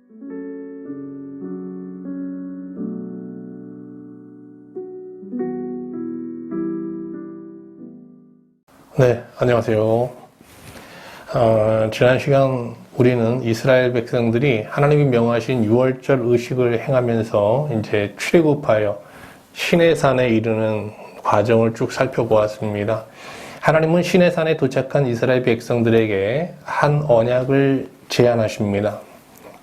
네, 안녕하세요. 지난 시간 우리는 이스라엘 백성들이 하나님이 명하신 유월절 의식을 행하면서 이제 출애굽하여 시내산에 이르는 과정을 쭉 살펴보았습니다. 하나님은 시내산에 도착한 이스라엘 백성들에게 한 언약을 제안하십니다.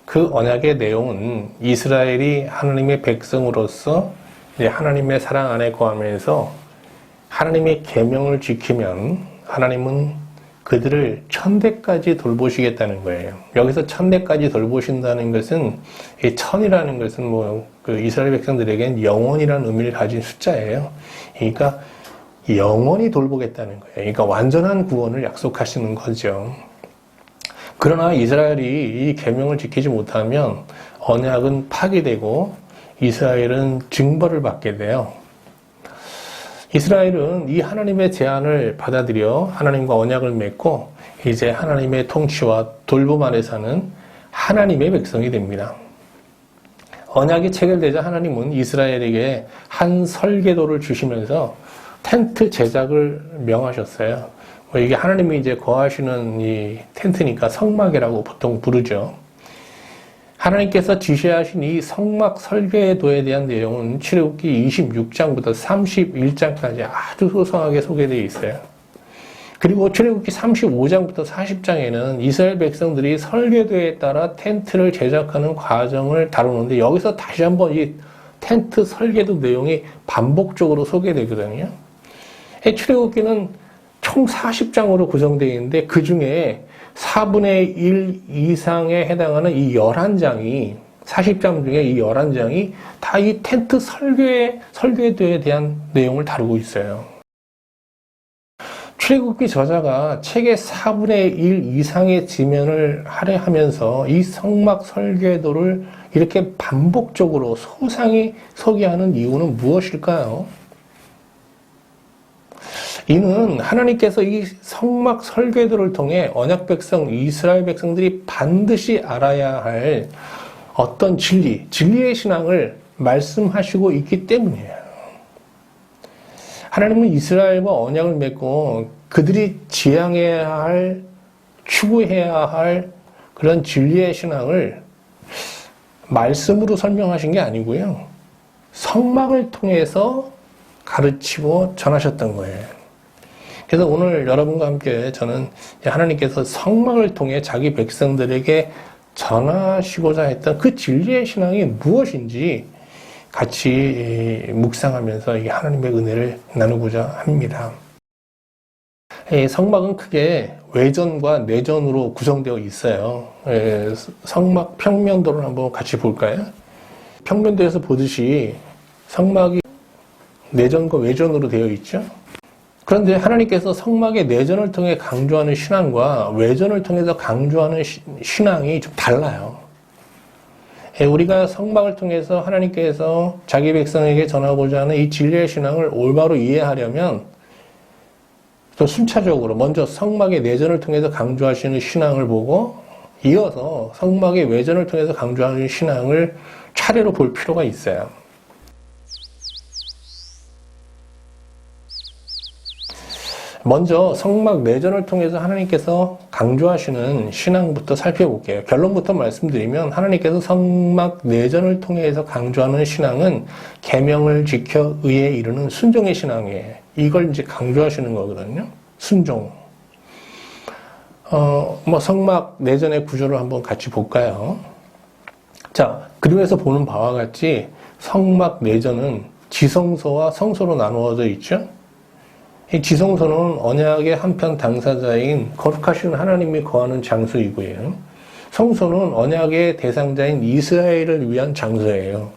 그 언약의 내용은 이스라엘이 하나님의 백성으로서 하나님의 사랑 안에 거하면서 하나님의 계명을 지키면 하나님은 그들을 천대까지 돌보시겠다는 거예요. 여기서 천대까지 돌보신다는 것은 이 천이라는 것은 그 이스라엘 백성들에겐 영원이라는 의미를 가진 숫자예요. 그러니까 영원히 돌보겠다는 거예요. 그러니까 완전한 구원을 약속하시는 거죠. 그러나 이스라엘이 이 계명을 지키지 못하면 언약은 파기되고 이스라엘은 징벌을 받게 돼요. 이스라엘은 이 하나님의 제안을 받아들여 하나님과 언약을 맺고 이제 하나님의 통치와 돌봄 아래 사는 하나님의 백성이 됩니다. 언약이 체결되자 하나님은 이스라엘에게 한 설계도를 주시면서 텐트 제작을 명하셨어요. 이게 하나님이 이제 거하시는 이 텐트니까 성막이라고 보통 부르죠. 하나님께서 지시하신 이 성막 설계도에 대한 내용은 출애굽기 26장부터 31장까지 아주 소상하게 소개되어 있어요. 그리고 출애굽기 35장부터 40장에는 이스라엘 백성들이 설계도에 따라 텐트를 제작하는 과정을 다루는데 여기서 다시 한번 이 텐트 설계도 내용이 반복적으로 소개되거든요. 출애굽기는 총 40장으로 구성되어 있는데 그 중에 4분의 1 이상에 해당하는 이 11장이 40장 중에 이 11장이 다 이 텐트 설계도에 대한 내용을 다루고 있어요. 출애굽기 저자가 책의 4분의 1 이상의 지면을 할애하면서 이 성막 설계도를 이렇게 반복적으로 소상히 소개하는 이유는 무엇일까요? 이는 하나님께서 이 성막 설계도를 통해 언약 백성 이스라엘 백성들이 반드시 알아야 할 어떤 진리의 신앙을 말씀하시고 있기 때문이에요. 하나님은 이스라엘과 언약을 맺고 그들이 지향해야 할, 추구해야 할 그런 진리의 신앙을 말씀으로 설명하신 게 아니고요. 성막을 통해서 가르치고 전하셨던 거예요. 그래서 오늘 여러분과 함께 저는 하나님께서 성막을 통해 자기 백성들에게 전하시고자 했던 그 진리의 신앙이 무엇인지 같이 묵상하면서 이 하나님의 은혜를 나누고자 합니다. 성막은 크게 외전과 내전으로 구성되어 있어요. 성막 평면도를 한번 같이 볼까요? 평면도에서 보듯이 성막이 내전과 외전으로 되어 있죠. 그런데 하나님께서 성막의 내전을 통해 강조하는 신앙과 외전을 통해서 강조하는 신앙이 좀 달라요. 우리가 성막을 통해서 하나님께서 자기 백성에게 전하고자 하는 이 진리의 신앙을 올바로 이해하려면 또 순차적으로 먼저 성막의 내전을 통해서 강조하시는 신앙을 보고 이어서 성막의 외전을 통해서 강조하는 신앙을 차례로 볼 필요가 있어요. 먼저 성막 내전을 통해서 하나님께서 강조하시는 신앙부터 살펴볼게요. 결론부터 말씀드리면 하나님께서 성막 내전을 통해서 강조하는 신앙은 계명을 지켜 의에 이르는 순종의 신앙이에요. 이걸 이제 강조하시는 거거든요. 순종. 성막 내전의 구조를 한번 같이 볼까요? 자, 그림에서 보는 바와 같이 성막 내전은 지성소와 성소로 나누어져 있죠. 이 지성소는 언약의 한편 당사자인 거룩하신 하나님이 거하는 장소이고요. 성소는 언약의 대상자인 이스라엘을 위한 장소예요.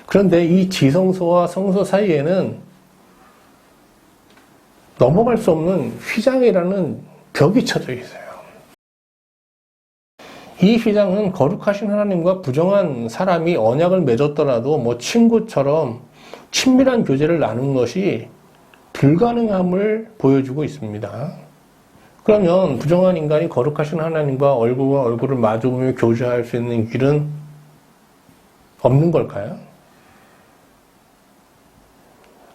그런데 이 지성소와 성소 사이에는 넘어갈 수 없는 휘장이라는 벽이 쳐져 있어요. 이 휘장은 거룩하신 하나님과 부정한 사람이 언약을 맺었더라도 친구처럼 친밀한 교제를 나눈 것이 불가능함을 보여주고 있습니다. 그러면 부정한 인간이 거룩하신 하나님과 얼굴과 얼굴을 마주보며 교제할 수 있는 길은 없는 걸까요?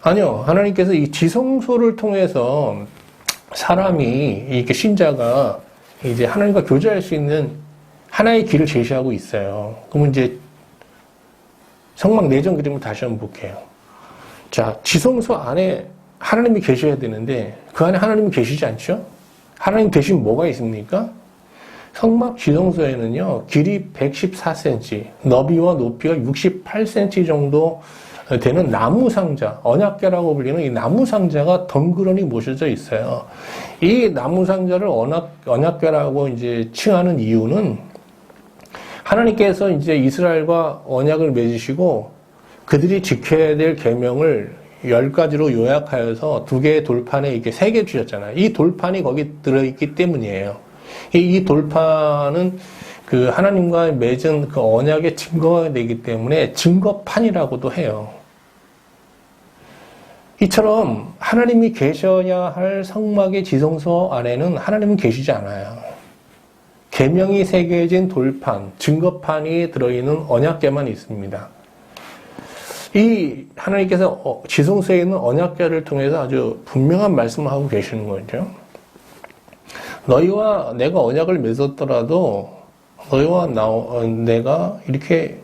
아니요. 하나님께서 이 지성소를 통해서 사람이, 이렇게 신자가 이제 하나님과 교제할 수 있는 하나의 길을 제시하고 있어요. 그러면 이제 성막 내전 그림을 다시 한번 볼게요. 자, 지성소 안에 하나님이 계셔야 되는데 그 안에 하나님이 계시지 않죠? 하나님 대신 뭐가 있습니까? 성막 지성소에는요, 길이 114cm, 너비와 높이가 68cm 정도 되는 나무 상자, 언약궤라고 불리는 이 나무 상자가 덩그러니 모셔져 있어요. 이 나무 상자를 언약궤라고 이제 칭하는 이유는 하나님께서 이제 이스라엘과 언약을 맺으시고 그들이 지켜야 될 계명을 10가지로 요약하여서 2개의 돌판에 이렇게 3개 주셨잖아요. 이 돌판이 거기 들어있기 때문이에요. 이 돌판은 그 하나님과 맺은 그 언약의 증거가 되기 때문에 증거판이라고도 해요. 이처럼 하나님이 계셔야 할 성막의 지성소 안에는 하나님은 계시지 않아요. 계명이 새겨진 돌판, 증거판이 들어있는 언약궤만 있습니다. 이 하나님께서 지성소에 있는 언약궤를 통해서 아주 분명한 말씀을 하고 계시는 거죠. 너희와 내가 언약을 맺었더라도 너희와 내가 이렇게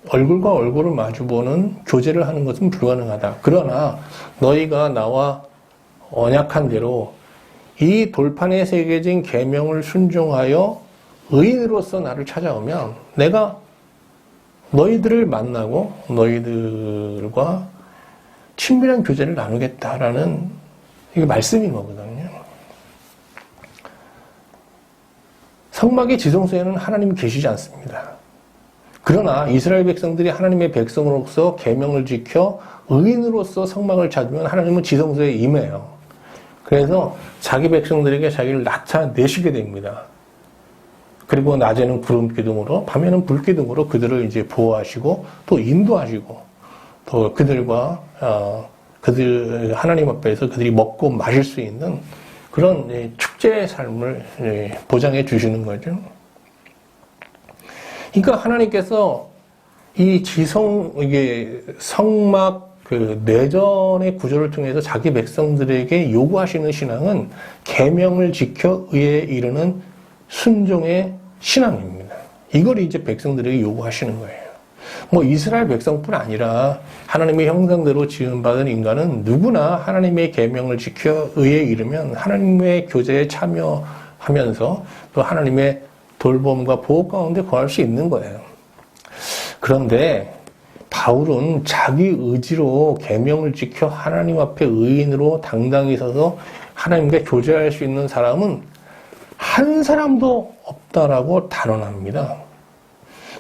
얼굴과 얼굴을 마주보는 교제를 하는 것은 불가능하다. 그러나 너희가 나와 언약한 대로 이 돌판에 새겨진 계명을 순종하여 의인으로서 나를 찾아오면 내가 너희들을 만나고 너희들과 친밀한 교제를 나누겠다라는 이게 말씀인 거거든요. 성막의 지성소에는 하나님이 계시지 않습니다. 그러나 이스라엘 백성들이 하나님의 백성으로서 계명을 지켜 의인으로서 성막을 찾으면 하나님은 지성소에 임해요. 그래서 자기 백성들에게 자기를 나타내시게 됩니다. 그리고 낮에는 구름 기둥으로, 밤에는 불 기둥으로 그들을 이제 보호하시고 또 인도하시고 또 그들과 그들 하나님 앞에서 그들이 먹고 마실 수 있는 그런 축제의 삶을 보장해 주시는 거죠. 그러니까 하나님께서 이 이게 성막 그 내전의 구조를 통해서 자기 백성들에게 요구하시는 신앙은 계명을 지켜 의에 이르는 순종의 신앙입니다. 이걸 이제 백성들에게 요구하시는 거예요. 뭐 이스라엘 백성뿐 아니라 하나님의 형상대로 지음받은 인간은 누구나 하나님의 계명을 지켜 의에 이르면 하나님의 교제에 참여하면서 또 하나님의 돌봄과 보호 가운데 거할 수 있는 거예요. 그런데 바울은 자기 의지로 계명을 지켜 하나님 앞에 의인으로 당당히 서서 하나님과 교제할 수 있는 사람은 한 사람도 없다라고 단언합니다.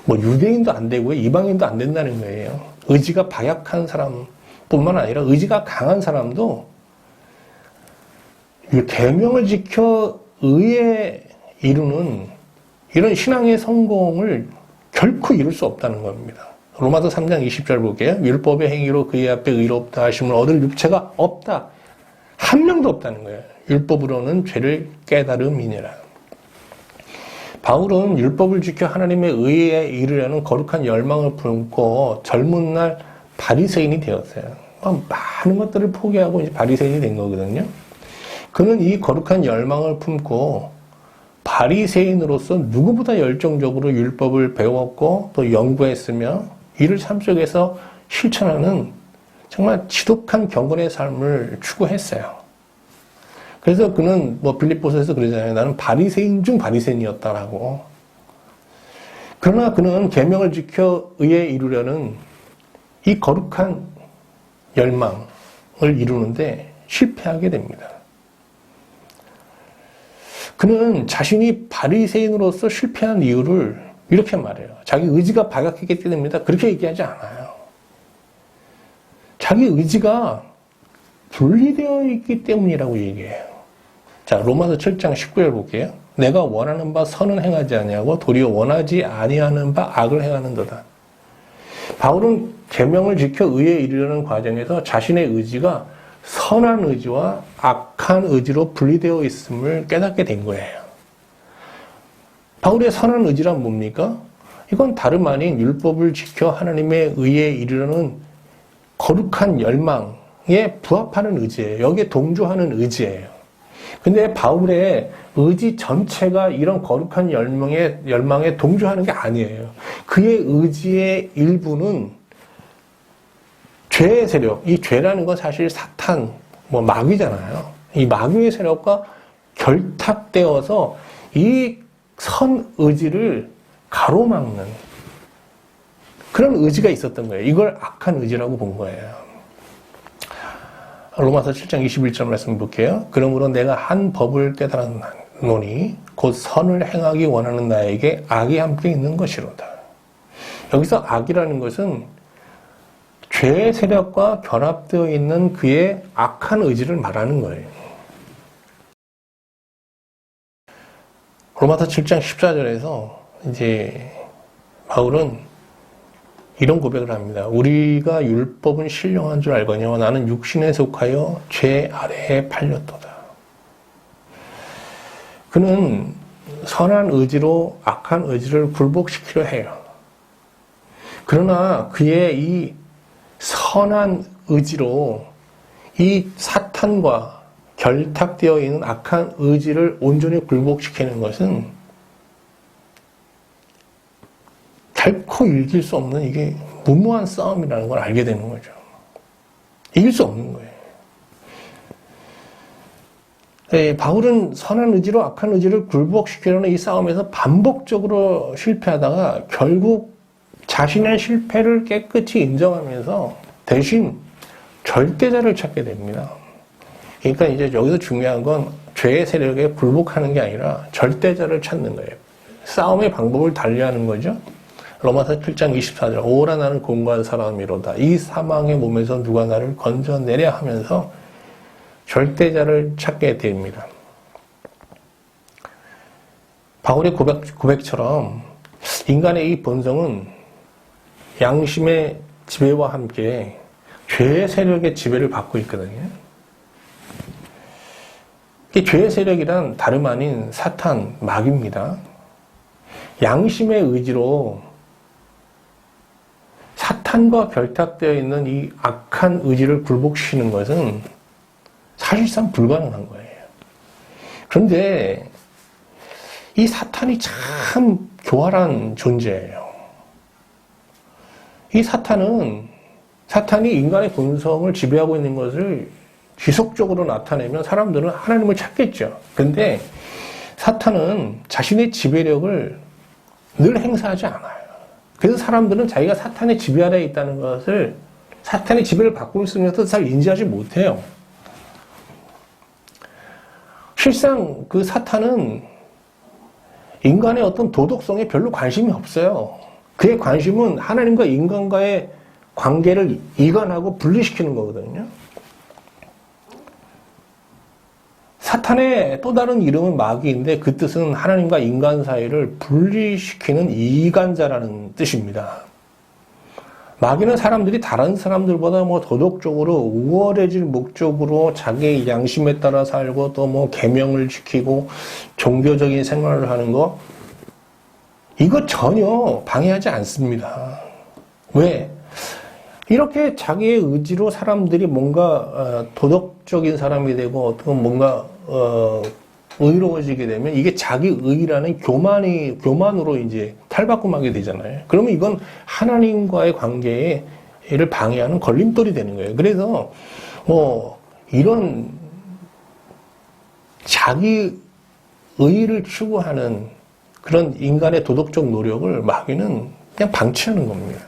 뭐 유대인도 안 되고요, 이방인도 안 된다는 거예요. 의지가 박약한 사람뿐만 아니라 의지가 강한 사람도 계명을 지켜 의에 이루는 이런 신앙의 성공을 결코 이룰 수 없다는 겁니다. 로마서 3장 20절 볼게요. 율법의 행위로 그의 앞에 의롭다 하심을 얻을 육체가 없다. 한 명도 없다는 거예요. 율법으로는 죄를 깨달음이니라. 바울은 율법을 지켜 하나님의 의에 이르려는 거룩한 열망을 품고 젊은 날 바리새인이 되었어요. 많은 것들을 포기하고 이제 바리새인이 된 거거든요. 그는 이 거룩한 열망을 품고 바리새인으로서 누구보다 열정적으로 율법을 배웠고 또 연구했으며 이를 삶 속에서 실천하는 정말 지독한 경건의 삶을 추구했어요. 그래서 그는 뭐 빌립보서에서 그러잖아요. 나는 바리새인 중 바리새인이었다라고. 그러나 그는 계명을 지켜 의에 이루려는 이 거룩한 열망을 이루는데 실패하게 됩니다. 그는 자신이 바리새인으로서 실패한 이유를 이렇게 말해요. 자기 의지가 박약했기 때문입니다. 그렇게 얘기하지 않아요. 자기 의지가 분리되어 있기 때문이라고 얘기해요. 자, 로마서 7장 19절 볼게요. 내가 원하는 바 선은 행하지 아니하고 도리어 원하지 아니하는 바 악을 행하는도다. 바울은 계명을 지켜 의에 이르려는 과정에서 자신의 의지가 선한 의지와 악한 의지로 분리되어 있음을 깨닫게 된 거예요. 바울의 선한 의지란 뭡니까? 이건 다름 아닌 율법을 지켜 하나님의 의에 이르려는 거룩한 열망에 부합하는 의지예요. 여기에 동조하는 의지예요. 근데 바울의 의지 전체가 이런 거룩한 열망에 동조하는 게 아니에요. 그의 의지의 일부는 죄의 세력, 이 죄라는 건 사실 사탄, 마귀잖아요. 이 마귀의 세력과 결탁되어서 이 선 의지를 가로막는 그런 의지가 있었던 거예요. 이걸 악한 의지라고 본 거예요. 로마서 7장 21절 말씀 볼게요. 그러므로 내가 한 법을 깨달았노니 곧 선을 행하기 원하는 나에게 악이 함께 있는 것이로다. 여기서 악이라는 것은 죄의 세력과 결합되어 있는 그의 악한 의지를 말하는 거예요. 로마서 7장 14절에서 이제 바울은 이런 고백을 합니다. 우리가 율법은 신령한 줄 알거니와 나는 육신에 속하여 죄 아래에 팔렸도다. 그는 선한 의지로 악한 의지를 굴복시키려 해요. 그러나 그의 이 선한 의지로 이 사탄과 결탁되어 있는 악한 의지를 온전히 굴복시키는 것은 결코 이길 수 없는 이게 무모한 싸움이라는 걸 알게 되는 거죠. 이길 수 없는 거예요. 네, 바울은 선한 의지로 악한 의지를 굴복시키려는 이 싸움에서 반복적으로 실패하다가 결국 자신의 실패를 깨끗이 인정하면서 대신 절대자를 찾게 됩니다. 그러니까 이제 여기서 중요한 건 죄의 세력에 굴복하는 게 아니라 절대자를 찾는 거예요. 싸움의 방법을 달리하는 거죠. 로마서 7장 24절 오라 나는 공고한 사람이로다. 이 사망의 몸에서 누가 나를 건져내려 하면서 절대자를 찾게 됩니다. 바울의 고백처럼 인간의 이 본성은 양심의 지배와 함께 죄의 세력의 지배를 받고 있거든요. 이 죄의 세력이란 다름 아닌 사탄, 마귀입니다. 양심의 의지로 사탄과 결탁되어 있는 이 악한 의지를 굴복시키는 것은 사실상 불가능한 거예요. 그런데 이 사탄이 참 교활한 존재예요. 이 사탄이 인간의 본성을 지배하고 있는 것을 지속적으로 나타내면 사람들은 하나님을 찾겠죠. 그런데 사탄은 자신의 지배력을 늘 행사하지 않아요. 그래서 사람들은 자기가 사탄의 지배 아래에 있다는 것을 사탄의 지배를 받고 있으면서도 잘 인지하지 못해요. 실상 그 사탄은 인간의 어떤 도덕성에 별로 관심이 없어요. 그의 관심은 하나님과 인간과의 관계를 이간하고 분리시키는 거거든요. 사탄의 또 다른 이름은 마귀인데 그 뜻은 하나님과 인간 사이를 분리시키는 이간자라는 뜻입니다. 마귀는 사람들이 다른 사람들보다 도덕적으로 우월해질 목적으로 자기의 양심에 따라 살고 또 계명을 지키고 종교적인 생활을 하는 거 이거 전혀 방해하지 않습니다. 왜? 이렇게 자기의 의지로 사람들이 뭔가 도덕적인 사람이 되고 어떤 뭔가 의로워지게 되면 이게 자기 의라는 교만으로 이제 탈바꿈하게 되잖아요. 그러면 이건 하나님과의 관계를 방해하는 걸림돌이 되는 거예요. 그래서 이런 자기 의를 추구하는 그런 인간의 도덕적 노력을 마귀는 그냥 방치하는 겁니다.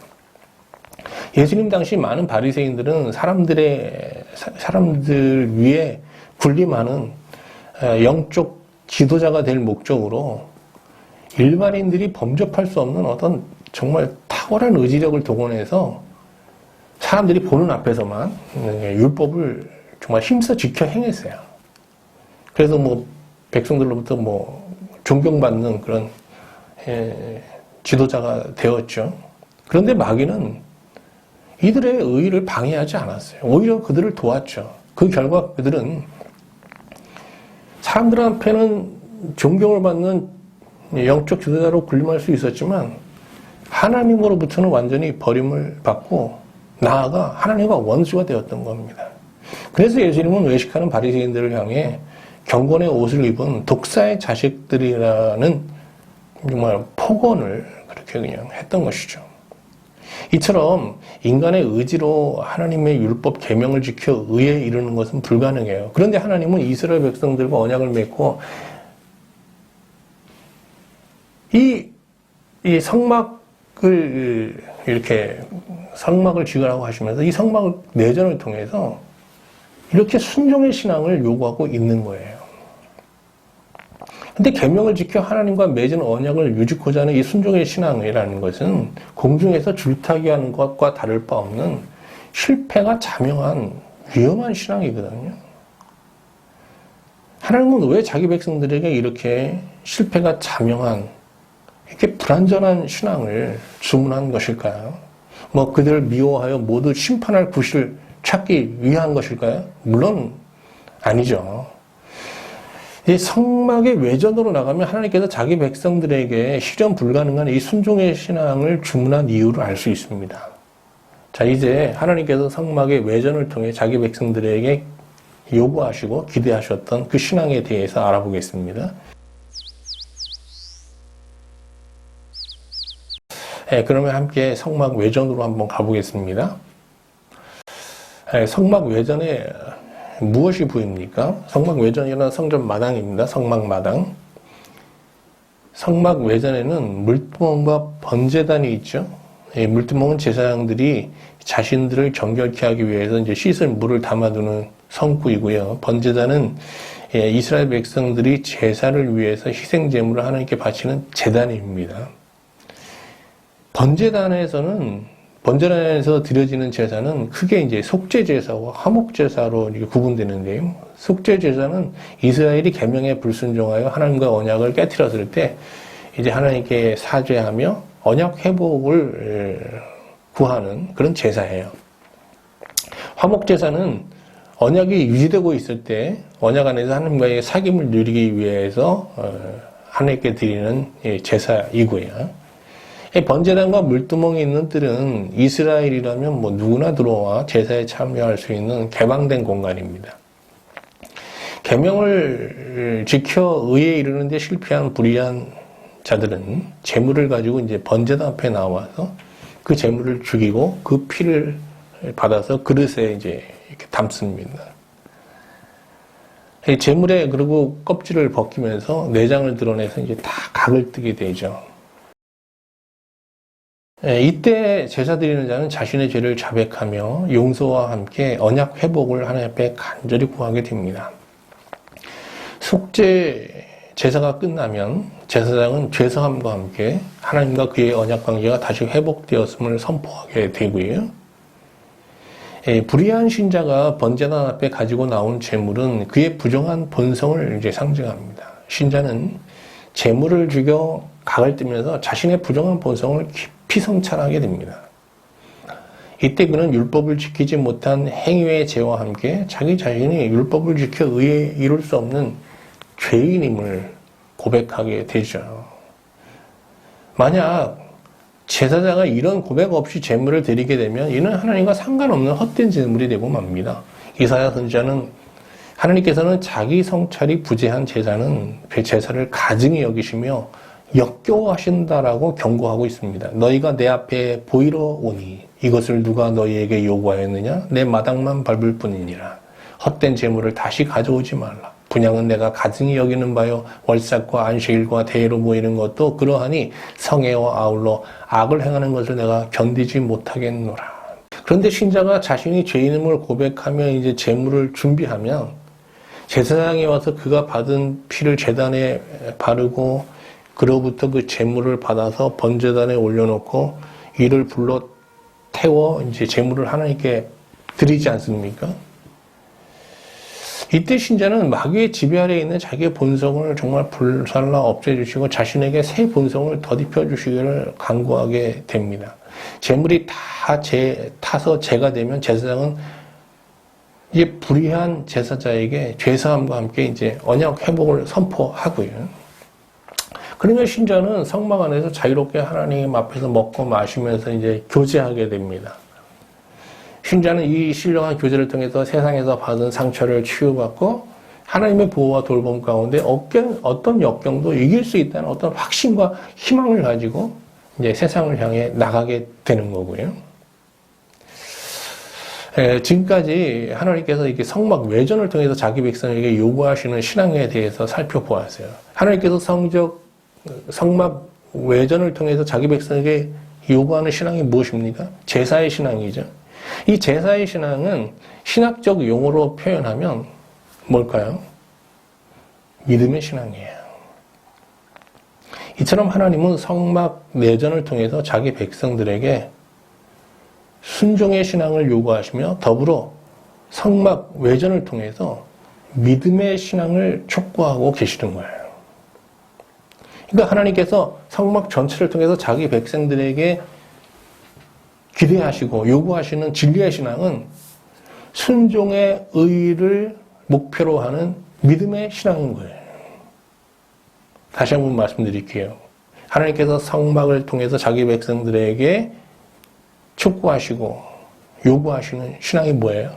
예수님 당시 많은 바리새인들은 사람들 위에 군림하는 영적 지도자가 될 목적으로 일반인들이 범접할 수 없는 어떤 정말 탁월한 의지력을 동원해서 사람들이 보는 앞에서만 율법을 정말 힘써 지켜 행했어요. 그래서 백성들로부터 존경받는 그런 지도자가 되었죠. 그런데 마귀는 이들의 의의를 방해하지 않았어요. 오히려 그들을 도왔죠. 그 결과 그들은 사람들 앞에는 존경을 받는 영적 지도자로 군림할 수 있었지만 하나님으로부터는 완전히 버림을 받고 나아가 하나님과 원수가 되었던 겁니다. 그래서 예수님은 외식하는 바리새인들을 향해 경건의 옷을 입은 독사의 자식들이라는 정말 폭언을 그렇게 그냥 했던 것이죠. 이처럼 인간의 의지로 하나님의 율법 계명을 지켜 의에 이르는 것은 불가능해요. 그런데 하나님은 이스라엘 백성들과 언약을 맺고 이 성막을 이렇게 성막을 지으라고 하시면서 이 성막 내전을 통해서 이렇게 순종의 신앙을 요구하고 있는 거예요. 근데 계명을 지켜 하나님과 맺은 언약을 유지코자 하는 이 순종의 신앙이라는 것은 공중에서 줄타기하는 것과 다를 바 없는 실패가 자명한 위험한 신앙이거든요. 하나님은 왜 자기 백성들에게 이렇게 실패가 자명한 이렇게 불완전한 신앙을 주문한 것일까요? 뭐 그들을 미워하여 모두 심판할 구실을 찾기 위한 것일까요? 물론 아니죠. 이 성막의 외전으로 나가면 하나님께서 자기 백성들에게 실현 불가능한 이 순종의 신앙을 주문한 이유를 알 수 있습니다. 자, 이제 하나님께서 성막의 외전을 통해 자기 백성들에게 요구하시고 기대하셨던 그 신앙에 대해서 알아보겠습니다. 네, 그러면 함께 성막 외전으로 한번 가보겠습니다. 네, 성막 외전에 무엇이 보입니까? 성막 외전이란 성전 마당입니다. 성막 마당. 성막 외전에는 물두멍과 번제단이 있죠. 예, 물두멍은 제사장들이 자신들을 정결케 하기 위해서 이제 씻을 물을 담아두는 성구이고요. 번제단은 이스라엘 백성들이 제사를 위해서 희생 제물을 하나님께 바치는 제단입니다. 번제단에서 드려지는 제사는 크게 이제 속죄 제사와 화목 제사로 이렇게 구분되는데요. 속죄 제사는 이스라엘이 계명에 불순종하여 하나님과 언약을 깨트렸을 때 이제 하나님께 사죄하며 언약 회복을 구하는 그런 제사예요. 화목 제사는 언약이 유지되고 있을 때 언약 안에서 하나님과의 사귐을 누리기 위해서 하나님께 드리는 제사이고요. 번제단과 물두멍이 있는 뜰은 이스라엘이라면 뭐 누구나 들어와 제사에 참여할 수 있는 개방된 공간입니다. 계명을 지켜 의에 이르는 데 실패한 불의한 자들은 제물을 가지고 이제 번제단 앞에 나와서 그 제물을 죽이고 그 피를 받아서 그릇에 이제 이렇게 담습니다. 제물에 그리고 껍질을 벗기면서 내장을 드러내서 이제 다 각을 뜨게 되죠. 이때 제사 드리는 자는 자신의 죄를 자백하며 용서와 함께 언약 회복을 하나님 앞에 간절히 구하게 됩니다. 속죄 제사가 끝나면 제사장은 죄사함과 함께 하나님과 그의 언약 관계가 다시 회복되었음을 선포하게 되고요. 불의한 신자가 번제단 앞에 가지고 나온 제물은 그의 부정한 본성을 이제 상징합니다. 신자는 제물을 죽여 각을 뜨면서 자신의 부정한 본성을 깊이 성찰하게 됩니다. 이때 그는 율법을 지키지 못한 행위의 죄와 함께 자기 자신이 율법을 지켜 의에 이룰 수 없는 죄인임을 고백하게 되죠. 만약 제사자가 이런 고백 없이 제물을 드리게 되면 이는 하나님과 상관없는 헛된 제물이 되고 맙니다. 이사야 선지자는 하나님께서는 자기 성찰이 부재한 제사는 제사를 가증히 여기시며 역겨워하신다라고 경고하고 있습니다. 너희가 내 앞에 보이러 오니 이것을 누가 너희에게 요구하였느냐? 내 마당만 밟을 뿐이니라. 헛된 제물을 다시 가져오지 말라. 분향은 내가 가증히 여기는 바요 월삭과 안식일과 대회로 모이는 것도 그러하니 성애와 아울러 악을 행하는 것을 내가 견디지 못하겠노라. 그런데 신자가 자신이 죄인임을 고백하며 이제 제물을 준비하면 제사장이 와서 그가 받은 피를 제단에 바르고 그로부터 그 제물을 받아서 번제단에 올려놓고 이를 불러 태워 이제 제물을 하나님께 드리지 않습니까? 이때 신자는 마귀의 지배 아래에 있는 자기의 본성을 정말 불살라 없애주시고 자신에게 새 본성을 덧입혀 주시기를 간구하게 됩니다. 제물이 다 타서 제가 되면 제사장은 이제 불의한 제사자에게 죄사함과 함께 이제 언약 회복을 선포하고요. 그러면 신자는 성막 안에서 자유롭게 하나님 앞에서 먹고 마시면서 이제 교제하게 됩니다. 신자는 이 신령한 교제를 통해서 세상에서 받은 상처를 치유받고 하나님의 보호와 돌봄 가운데 어떤 역경도 이길 수 있다는 어떤 확신과 희망을 가지고 이제 세상을 향해 나가게 되는 거고요. 지금까지 하나님께서 이렇게 성막 외전을 통해서 자기 백성에게 요구하시는 신앙에 대해서 살펴보았어요. 하나님께서 성막 외전을 통해서 자기 백성에게 요구하는 신앙이 무엇입니까? 제사의 신앙이죠. 이 제사의 신앙은 신학적 용어로 표현하면 뭘까요? 믿음의 신앙이에요. 이처럼 하나님은 성막 내전을 통해서 자기 백성들에게 순종의 신앙을 요구하시며 더불어 성막 외전을 통해서 믿음의 신앙을 촉구하고 계시는 거예요. 그러니까 하나님께서 성막 전체를 통해서 자기 백성들에게 기대하시고 요구하시는 진리의 신앙은 순종의 의를 목표로 하는 믿음의 신앙인 거예요. 다시 한번 말씀드릴게요. 하나님께서 성막을 통해서 자기 백성들에게 촉구하시고 요구하시는 신앙이 뭐예요?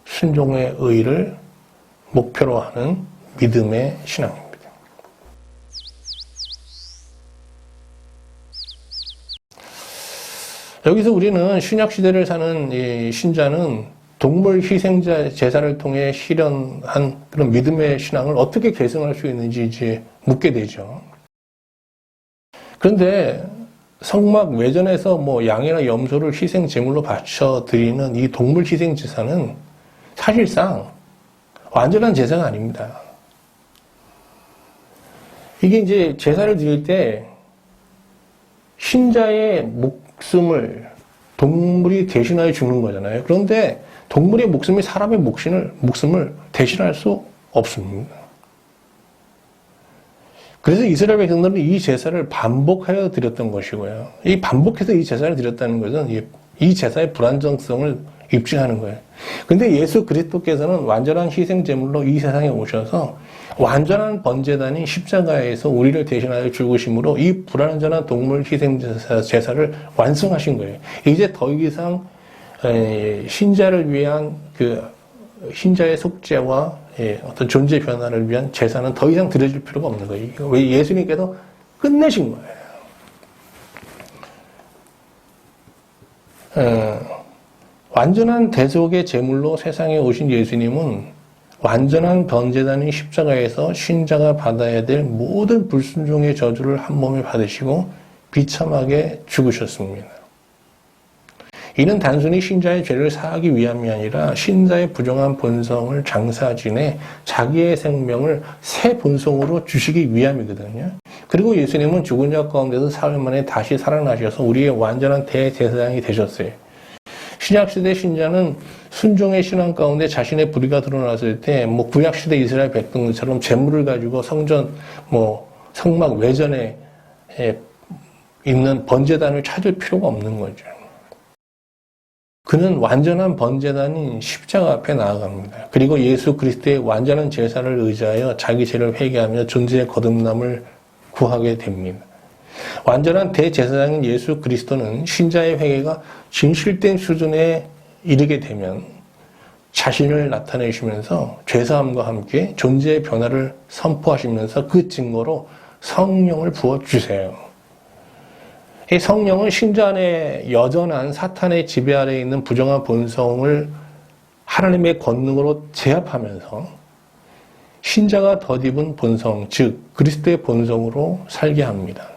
순종의 의를 목표로 하는 믿음의 신앙입니다. 여기서 우리는 신약시대를 사는 이 신자는 동물 희생자 제사를 통해 실현한 그런 믿음의 신앙을 어떻게 계승할 수 있는지 이제 묻게 되죠. 그런데 성막 외전에서 양이나 염소를 희생 제물로 바쳐 드리는 이 동물 희생 제사는 사실상 완전한 제사가 아닙니다. 이게 이제 제사를 드릴 때 신자의 목숨을 동물이 대신하여 주는 거잖아요. 그런데 동물의 목숨이 사람의 목숨을 대신할 수 없습니다. 그래서 이스라엘 백성들은 이 제사를 반복하여 드렸던 것이고요. 이 반복해서 이 제사를 드렸다는 것은 이 제사의 불안정성을 입증하는 거예요. 그런데 예수 그리스도께서는 완전한 희생 제물로 이 세상에 오셔서 완전한 번제단인 십자가에서 우리를 대신하여 죽으심으로 이 불완전한 동물 희생 제사를 완성하신 거예요. 이제 더 이상 신자를 위한 그 신자의 속죄와 어떤 존재 변화를 위한 제사는 더 이상 드려질 필요가 없는 거예요. 왜 예수님께서 끝내신 거예요. 완전한 대속의 제물로 세상에 오신 예수님은 완전한 번제단인 십자가에서 신자가 받아야 될 모든 불순종의 저주를 한 몸에 받으시고 비참하게 죽으셨습니다. 이는 단순히 신자의 죄를 사하기 위함이 아니라 신자의 부정한 본성을 장사지내 자기의 생명을 새 본성으로 주시기 위함이거든요. 그리고 예수님은 죽은 자 가운데서 사흘 만에 다시 살아나셔서 우리의 완전한 대제사장이 되셨어요. 신약시대 신자는 순종의 신앙 가운데 자신의 불의가 드러났을 때 구약시대 이스라엘 백성들처럼 재물을 가지고 성전 성막 외전에 있는 번제단을 찾을 필요가 없는 거죠. 그는 완전한 번제단인 십자가 앞에 나아갑니다. 그리고 예수 그리스도의 완전한 제사를 의지하여 자기 죄를 회개하며 존재의 거듭남을 구하게 됩니다. 완전한 대제사장인 예수 그리스도는 신자의 회개가 진실된 수준에 이르게 되면 자신을 나타내시면서 죄사함과 함께 존재의 변화를 선포하시면서 그 증거로 성령을 부어주세요. 이 성령은 신자 안에 여전한 사탄의 지배 아래에 있는 부정한 본성을 하나님의 권능으로 제압하면서 신자가 덧입은 본성, 즉 그리스도의 본성으로 살게 합니다.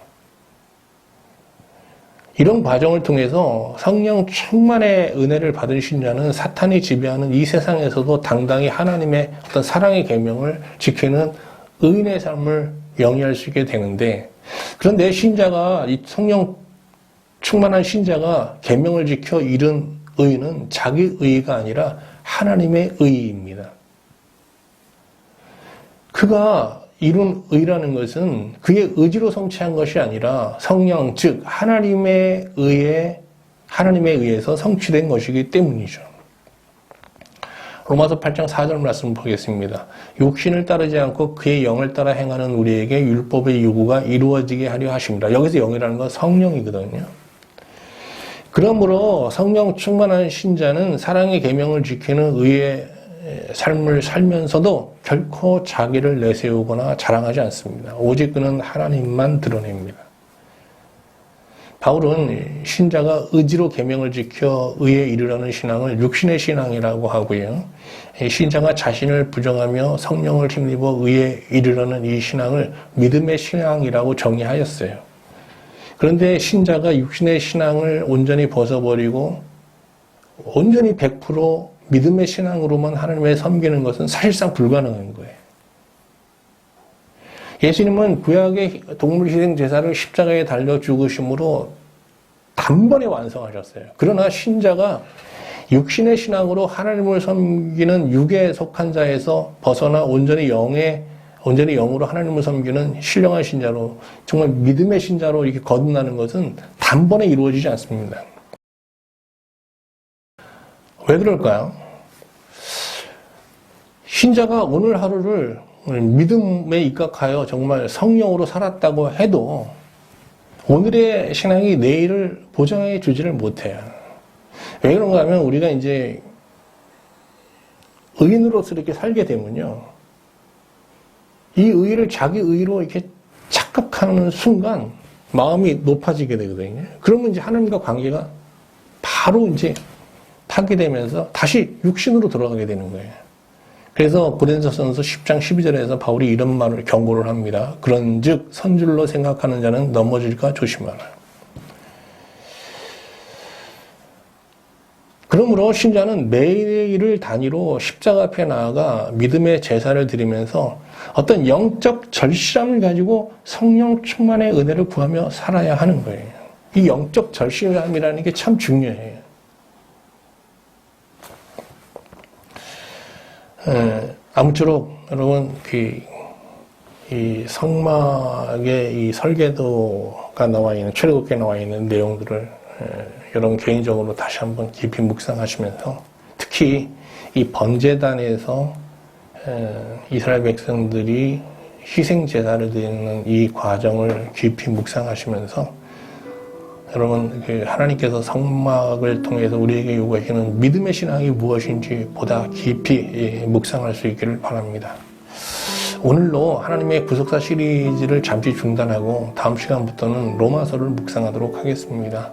이런 과정을 통해서 성령 충만의 은혜를 받은 신자는 사탄이 지배하는 이 세상에서도 당당히 하나님의 어떤 사랑의 계명을 지키는 의인의 삶을 영위할 수 있게 되는데, 그런데 신자가 이 성령 충만한 신자가 계명을 지켜 이룬 의는 자기 의가 아니라 하나님의 의입니다. 그가 이룬 의라는 것은 그의 의지로 성취한 것이 아니라 성령, 즉 하나님에 의해서 성취된 것이기 때문이죠. 로마서 8장 4절 말씀 보겠습니다. 육신을 따르지 않고 그의 영을 따라 행하는 우리에게 율법의 요구가 이루어지게 하려 하십니다. 여기서 영이라는 건 성령이거든요. 그러므로 성령 충만한 신자는 사랑의 계명을 지키는 의의 삶을 살면서도 결코 자기를 내세우거나 자랑하지 않습니다. 오직 그는 하나님만 드러냅니다. 바울은 신자가 의지로 계명을 지켜 의에 이르려는 신앙을 육신의 신앙이라고 하고요. 신자가 자신을 부정하며 성령을 힘입어 의에 이르려는 이 신앙을 믿음의 신앙이라고 정의하였어요. 그런데 신자가 육신의 신앙을 온전히 벗어버리고 온전히 100% 믿음의 신앙으로만 하나님을 섬기는 것은 사실상 불가능한 거예요. 예수님은 구약의 동물 희생 제사를 십자가에 달려 죽으심으로 단번에 완성하셨어요. 그러나 신자가 육신의 신앙으로 하나님을 섬기는 육에 속한 자에서 벗어나 온전히 영으로 하나님을 섬기는 신령한 신자로, 정말 믿음의 신자로 이렇게 거듭나는 것은 단번에 이루어지지 않습니다. 왜 그럴까요? 신자가 오늘 하루를 믿음에 입각하여 정말 성령으로 살았다고 해도 오늘의 신앙이 내일을 보장해 주지를 못해요. 왜 그런가 하면 우리가 이제 의인으로서 이렇게 살게 되면요. 이 의를 자기 의로 이렇게 착각하는 순간 마음이 높아지게 되거든요. 그러면 이제 하나님과 관계가 바로 이제 파괴되면서 다시 육신으로 돌아가게 되는 거예요. 그래서 고린도전서 10장 12절에서 바울이 이런 말을 경고를 합니다. 그런즉 선줄로 생각하는 자는 넘어질까 조심하라. 그러므로 신자는 매일을 단위로 십자가 앞에 나아가 믿음의 제사를 드리면서 어떤 영적 절실함을 가지고 성령 충만의 은혜를 구하며 살아야 하는 거예요. 이 영적 절실함이라는 게 참 중요해요. 아무쪼록 여러분 이 성막의 이 설계도가 나와 있는 출애굽기에 나와 있는 내용들을 여러분 개인적으로 다시 한번 깊이 묵상하시면서 특히 이 번제단에서 이스라엘 백성들이 희생 제사를 드리는 이 과정을 깊이 묵상하시면서 여러분 하나님께서 성막을 통해서 우리에게 요구하시는 믿음의 신앙이 무엇인지 보다 깊이 묵상할 수 있기를 바랍니다. 오늘로 하나님의 구속사 시리즈를 잠시 중단하고 다음 시간부터는 로마서를 묵상하도록 하겠습니다.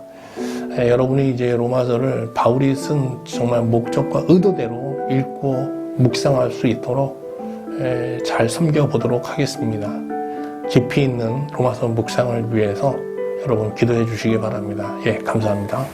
여러분이 이제 로마서를 바울이 쓴 정말 목적과 의도대로 읽고 묵상할 수 있도록 잘 섬겨보도록 하겠습니다. 깊이 있는 로마서 묵상을 위해서 여러분 기도해 주시기 바랍니다. 예, 감사합니다.